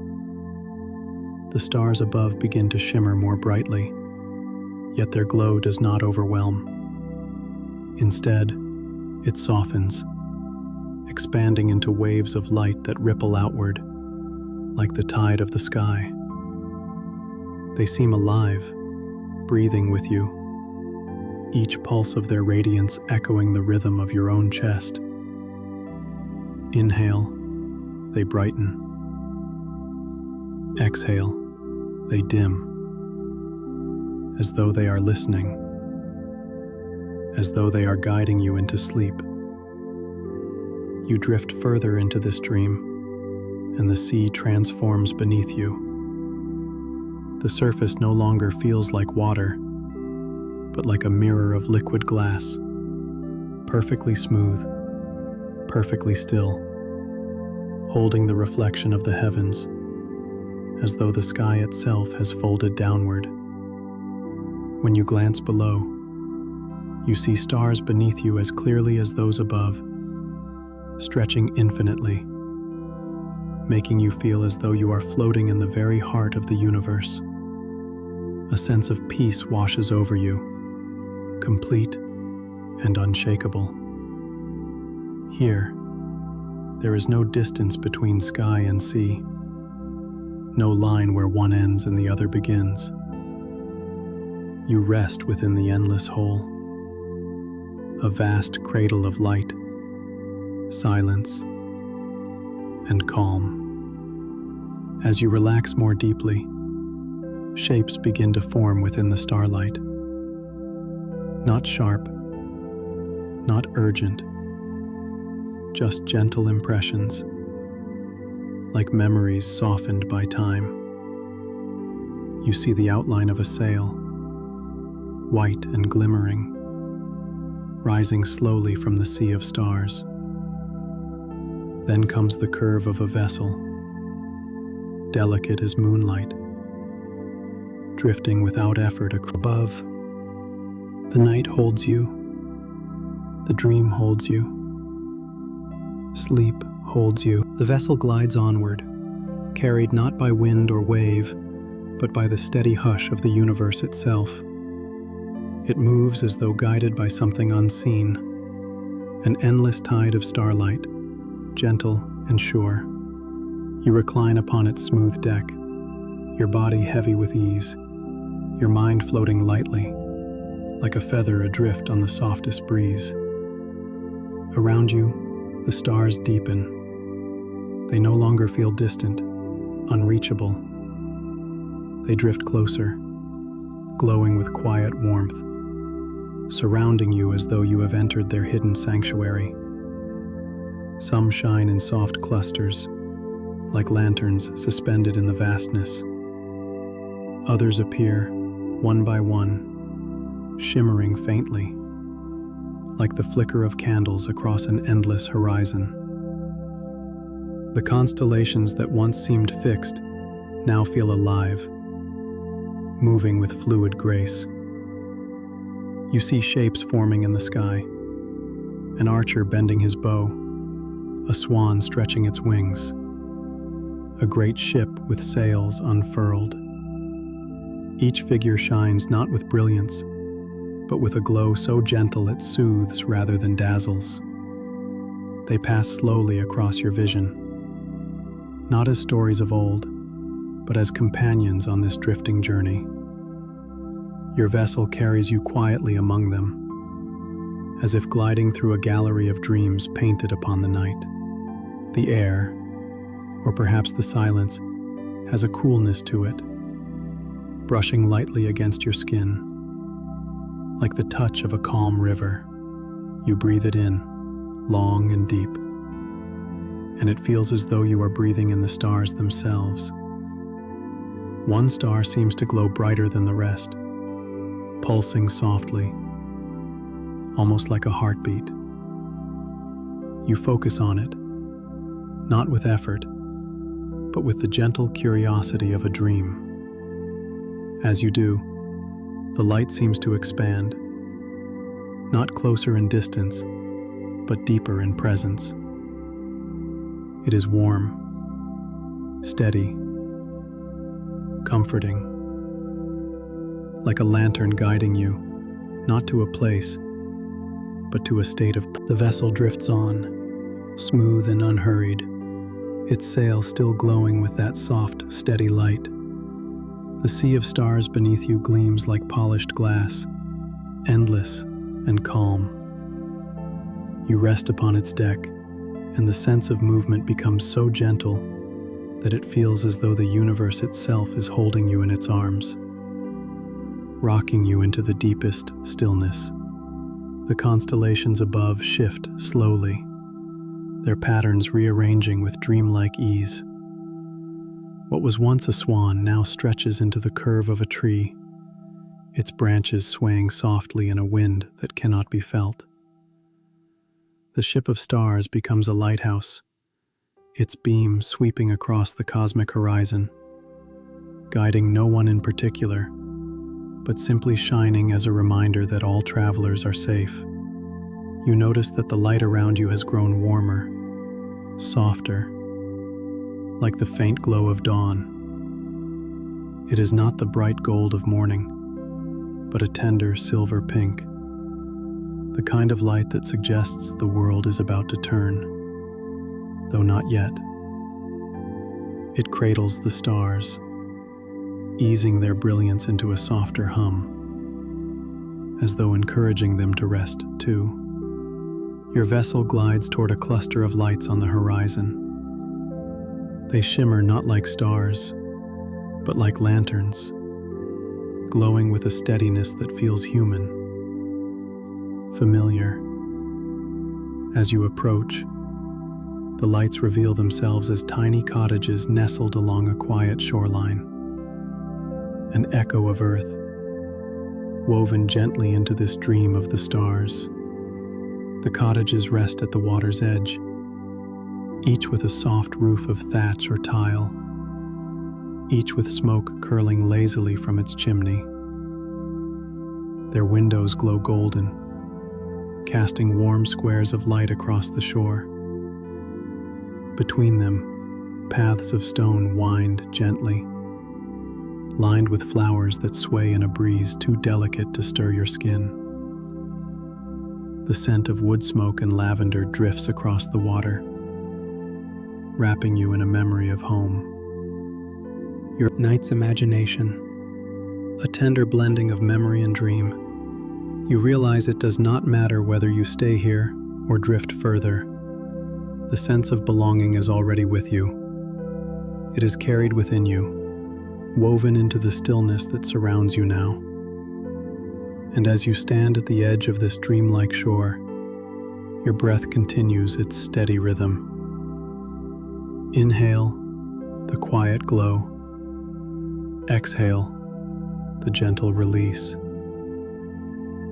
The stars above begin to shimmer more brightly, yet their glow does not overwhelm. Instead, it softens, expanding into waves of light that ripple outward, like the tide of the sky. They seem alive, breathing with you, each pulse of their radiance echoing the rhythm of your own chest. Inhale, they brighten. Exhale, they dim, as though they are listening, as though they are guiding you into sleep. You drift further into this dream, and the sea transforms beneath you. The surface no longer feels like water, but like a mirror of liquid glass, perfectly smooth, perfectly still, holding the reflection of the heavens, as though the sky itself has folded downward. When you glance below, you see stars beneath you as clearly as those above, stretching infinitely, making you feel as though you are floating in the very heart of the universe. A sense of peace washes over you, complete and unshakable. Here, there is no distance between sky and sea, no line where one ends and the other begins. You rest within the endless whole, a vast cradle of light, silence, and calm. As you relax more deeply, shapes begin to form within the starlight. Not sharp, not urgent, just gentle impressions, like memories softened by time. You see the outline of a sail, white and glimmering, rising slowly from the sea of stars. Then comes the curve of a vessel, delicate as moonlight, drifting without effort above. The night holds you, the dream holds you, sleep holds you. The vessel glides onward, carried not by wind or wave, but by the steady hush of the universe itself. It moves as though guided by something unseen, an endless tide of starlight, gentle and sure. You recline upon its smooth deck, your body heavy with ease, your mind floating lightly, like a feather adrift on the softest breeze. Around you, the stars deepen. They no longer feel distant, unreachable. They drift closer, glowing with quiet warmth, surrounding you as though you have entered their hidden sanctuary. Some shine in soft clusters, like lanterns suspended in the vastness. Others appear, one by one, shimmering faintly, like the flicker of candles across an endless horizon. The constellations that once seemed fixed now feel alive, moving with fluid grace. You see shapes forming in the sky, an archer bending his bow, a swan stretching its wings, a great ship with sails unfurled. Each figure shines not with brilliance, but with a glow so gentle it soothes rather than dazzles. They pass slowly across your vision, not as stories of old, but as companions on this drifting journey. Your vessel carries you quietly among them, as if gliding through a gallery of dreams painted upon the night. The air, or perhaps the silence, has a coolness to it, brushing lightly against your skin, like the touch of a calm river. You breathe it in, long and deep, and it feels as though you are breathing in the stars themselves. One star seems to glow brighter than the rest, pulsing softly, almost like a heartbeat. You focus on it, not with effort, but with the gentle curiosity of a dream. As you do, the light seems to expand, not closer in distance, but deeper in presence. It is warm, steady, comforting, like a lantern guiding you, not to a place, but to a state of... The vessel drifts on, smooth and unhurried, its sail still glowing with that soft, steady light. The sea of stars beneath you gleams like polished glass, endless and calm. You rest upon its deck, and the sense of movement becomes so gentle that it feels as though the universe itself is holding you in its arms, rocking you into the deepest stillness. The constellations above shift slowly, their patterns rearranging with dreamlike ease. What was once a swan now stretches into the curve of a tree, its branches swaying softly in a wind that cannot be felt. The ship of stars becomes a lighthouse, its beam sweeping across the cosmic horizon, guiding no one in particular, but simply shining as a reminder that all travelers are safe. You notice that the light around you has grown warmer, softer, like the faint glow of dawn. It is not the bright gold of morning, but a tender silver pink, the kind of light that suggests the world is about to turn, though not yet. It cradles the stars, easing their brilliance into a softer hum, as though encouraging them to rest too. Your vessel glides toward a cluster of lights on the horizon. They shimmer not like stars, but like lanterns, glowing with a steadiness that feels human, familiar. As you approach, the lights reveal themselves as tiny cottages nestled along a quiet shoreline, an echo of Earth, woven gently into this dream of the stars. The cottages rest at the water's edge, each with a soft roof of thatch or tile, each with smoke curling lazily from its chimney. Their windows glow golden, casting warm squares of light across the shore. Between them, paths of stone wind gently, lined with flowers that sway in a breeze too delicate to stir your skin. The scent of wood smoke and lavender drifts across the water, wrapping you in a memory of home. Your night's imagination, a tender blending of memory and dream. You realize it does not matter whether you stay here or drift further. The sense of belonging is already with you. It is carried within you, woven into the stillness that surrounds you now. And as you stand at the edge of this dreamlike shore, your breath continues its steady rhythm. Inhale, the quiet glow. Exhale, the gentle release.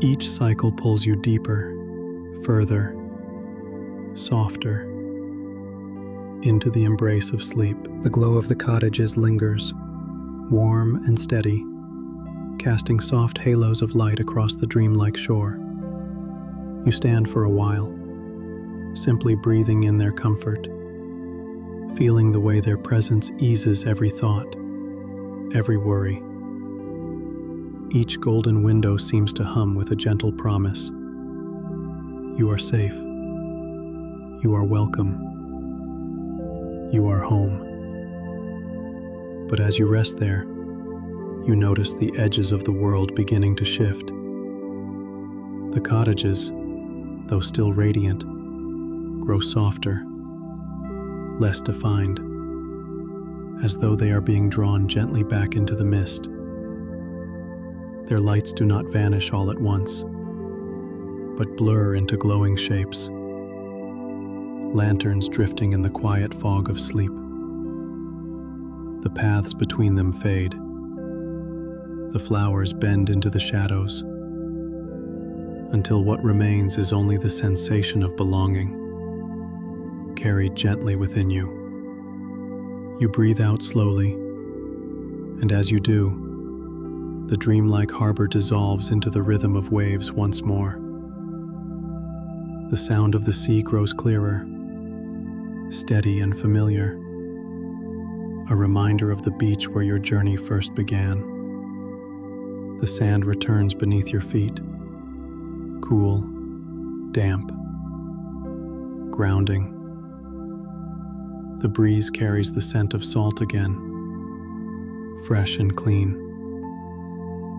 Each cycle pulls you deeper, further, softer, into the embrace of sleep. The glow of the cottages lingers, warm and steady, casting soft halos of light across the dreamlike shore. You stand for a while, simply breathing in their comfort, feeling the way their presence eases every thought, every worry. Each golden window seems to hum with a gentle promise. You are safe. You are welcome. You are home. But as you rest there, you notice the edges of the world beginning to shift. The cottages, though still radiant, grow softer, less defined, as though they are being drawn gently back into the mist. Their lights do not vanish all at once, but blur into glowing shapes, lanterns drifting in the quiet fog of sleep. The paths between them fade. The flowers bend into the shadows, until what remains is only the sensation of belonging, carried gently within you. You breathe out slowly, and as you do, the dreamlike harbor dissolves into the rhythm of waves once more. The sound of the sea grows clearer, steady and familiar, a reminder of the beach where your journey first began. The sand returns beneath your feet, cool, damp, grounding. The breeze carries the scent of salt again, fresh and clean,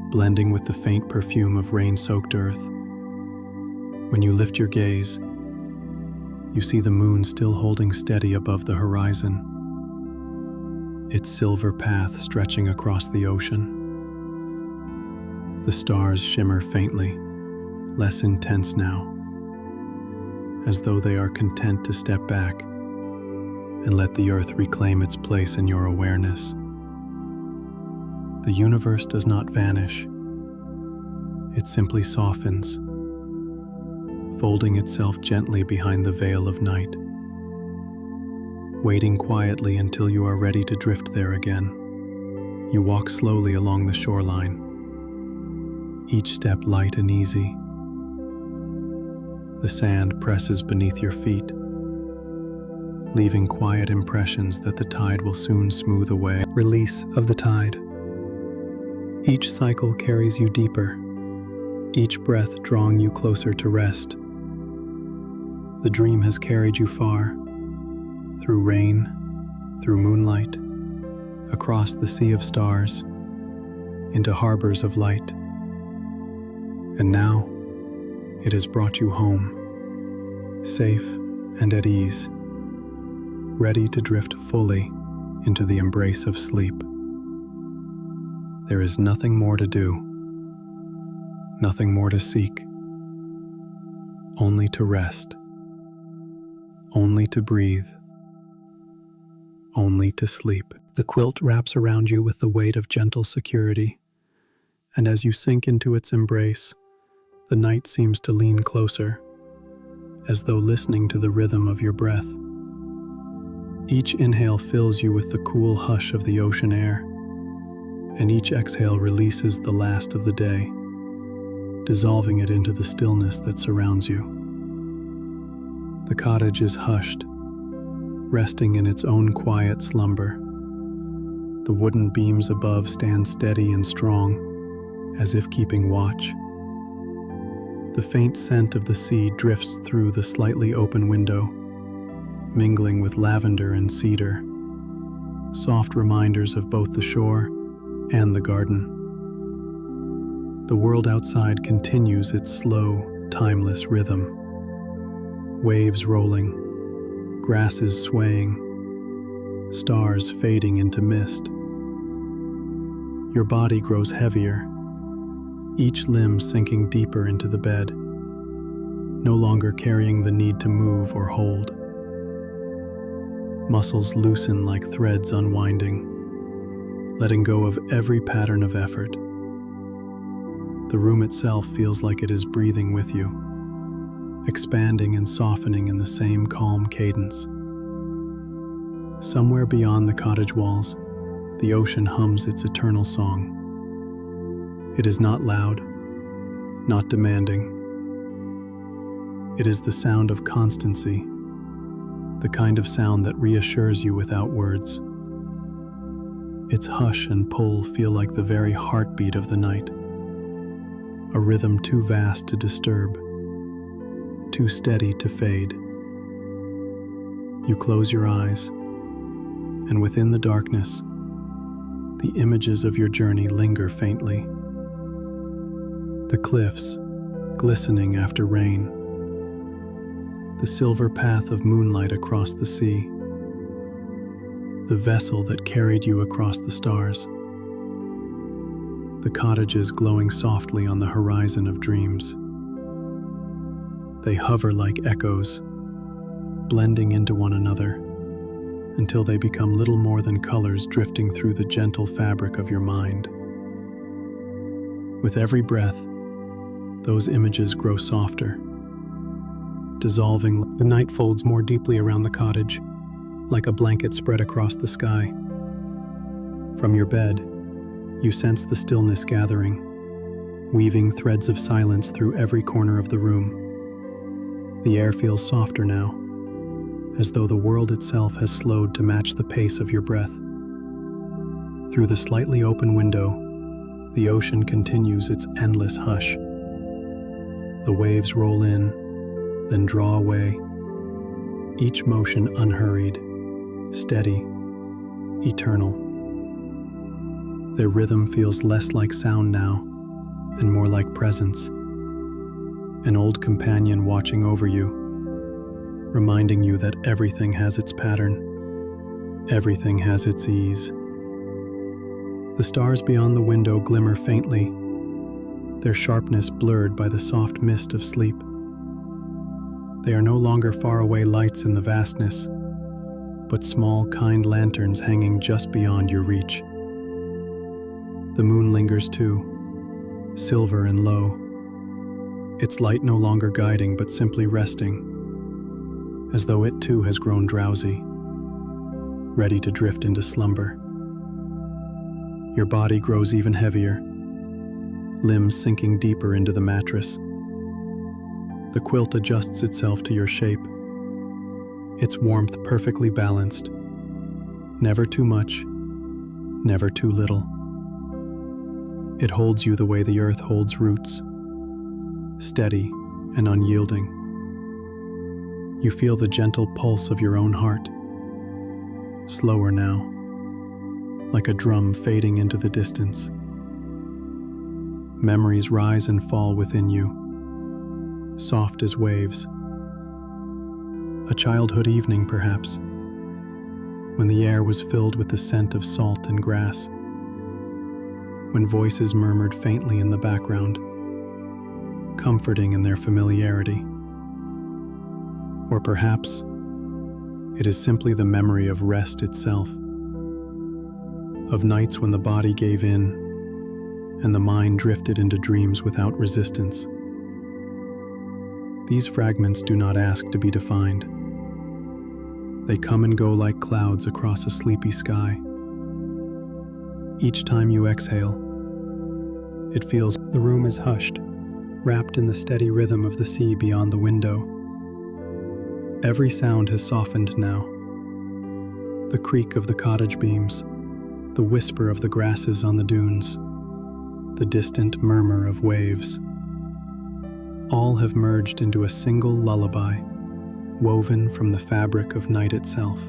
blending with the faint perfume of rain-soaked earth. When you lift your gaze, you see the moon still holding steady above the horizon, its silver path stretching across the ocean. The stars shimmer faintly, less intense now, as though they are content to step back and let the earth reclaim its place in your awareness. The universe does not vanish. It simply softens, folding itself gently behind the veil of night, waiting quietly until you are ready to drift there again. You walk slowly along the shoreline, each step light and easy. The sand presses beneath your feet, leaving quiet impressions that the tide will soon smooth away. Release of the tide. Each cycle carries you deeper, each breath drawing you closer to rest. The dream has carried you far, through rain, through moonlight, across the sea of stars, into harbors of light. And now, it has brought you home, safe and at ease, ready to drift fully into the embrace of sleep. There is nothing more to do, nothing more to seek, only to rest, only to breathe, only to sleep. The quilt wraps around you with the weight of gentle security, and as you sink into its embrace, the night seems to lean closer, as though listening to the rhythm of your breath. Each inhale fills you with the cool hush of the ocean air, and each exhale releases the last of the day, dissolving it into the stillness that surrounds you. The cottage is hushed, resting in its own quiet slumber. The wooden beams above stand steady and strong, as if keeping watch. The faint scent of the sea drifts through the slightly open window, mingling with lavender and cedar, soft reminders of both the shore and the garden. The world outside continues its slow, timeless rhythm. Waves rolling, grasses swaying, stars fading into mist. Your body grows heavier, each limb sinking deeper into the bed, no longer carrying the need to move or hold. Muscles loosen like threads unwinding, letting go of every pattern of effort. The room itself feels like it is breathing with you, expanding and softening in the same calm cadence. Somewhere beyond the cottage walls, the ocean hums its eternal song. It is not loud, not demanding. It is the sound of constancy, the kind of sound that reassures you without words. Its hush and pull feel like the very heartbeat of the night, a rhythm too vast to disturb, too steady to fade. You close your eyes, and within the darkness, the images of your journey linger faintly. The cliffs, glistening after rain, the silver path of moonlight across the sea, the vessel that carried you across the stars, the cottages glowing softly on the horizon of dreams. They hover like echoes, blending into one another, until they become little more than colors drifting through the gentle fabric of your mind. With every breath, those images grow softer, dissolving. The night folds more deeply around the cottage, like a blanket spread across the sky. From your bed, you sense the stillness gathering, weaving threads of silence through every corner of the room. The air feels softer now, as though the world itself has slowed to match the pace of your breath. Through the slightly open window, the ocean continues its endless hush. The waves roll in, then draw away, each motion unhurried, steady, eternal. Their rhythm feels less like sound now, and more like presence. An old companion watching over you, reminding you that everything has its pattern, everything has its ease. The stars beyond the window glimmer faintly, their sharpness blurred by the soft mist of sleep. They are no longer faraway lights in the vastness, but small, kind lanterns hanging just beyond your reach. The moon lingers too, silver and low, its light no longer guiding but simply resting, as though it too has grown drowsy, ready to drift into slumber. Your body grows even heavier, limbs sinking deeper into the mattress. The quilt adjusts itself to your shape, its warmth perfectly balanced, never too much, never too little. It holds you the way the earth holds roots, steady and unyielding. You feel the gentle pulse of your own heart, slower now, like a drum fading into the distance. Memories rise and fall within you, soft as waves. A childhood evening, perhaps, when the air was filled with the scent of salt and grass, when voices murmured faintly in the background, comforting in their familiarity. Or perhaps it is simply the memory of rest itself, of nights when the body gave in and the mind drifted into dreams without resistance. These fragments do not ask to be defined. They come and go like clouds across a sleepy sky. Each time you exhale, it feels the room is hushed, wrapped in the steady rhythm of the sea beyond the window. Every sound has softened now. The creak of the cottage beams, the whisper of the grasses on the dunes, the distant murmur of waves. All have merged into a single lullaby, woven from the fabric of night itself.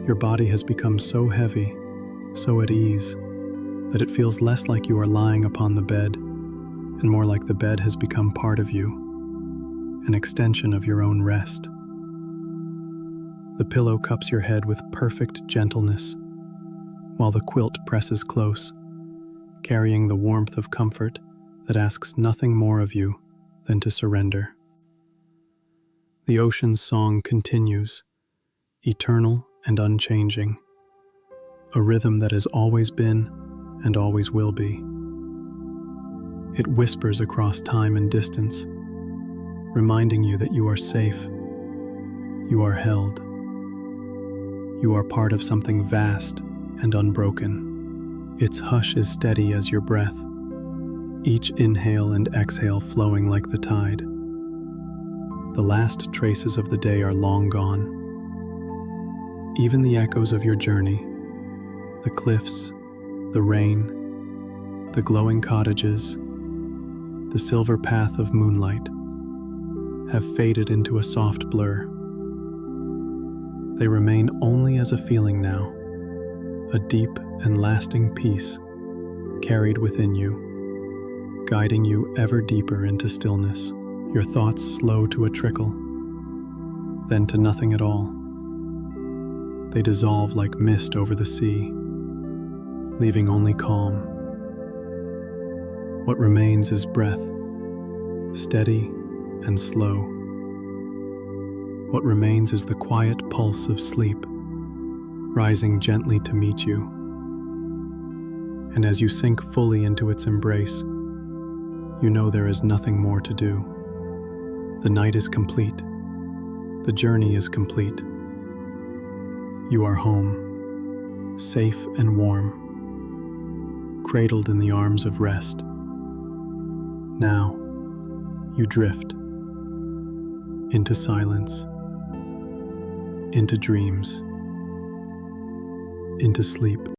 Your body has become so heavy, so at ease, that it feels less like you are lying upon the bed, and more like the bed has become part of you, an extension of your own rest. The pillow cups your head with perfect gentleness, while the quilt presses close, carrying the warmth of comfort that asks nothing more of you than to surrender. The ocean's song continues, eternal and unchanging, a rhythm that has always been and always will be. It whispers across time and distance, reminding you that you are safe, you are held, you are part of something vast and unbroken. Its hush is steady as your breath, each inhale and exhale flowing like the tide. The last traces of the day are long gone. Even the echoes of your journey, the cliffs, the rain, the glowing cottages, the silver path of moonlight, have faded into a soft blur. They remain only as a feeling now, a deep and lasting peace carried within you, guiding you ever deeper into stillness. Your thoughts slow to a trickle, then to nothing at all. They dissolve like mist over the sea, leaving only calm. What remains is breath, steady and slow. What remains is the quiet pulse of sleep, rising gently to meet you. And as you sink fully into its embrace, you know there is nothing more to do. The night is complete. The journey is complete. You are home, safe and warm, cradled in the arms of rest. Now, you drift into silence, into dreams, into sleep.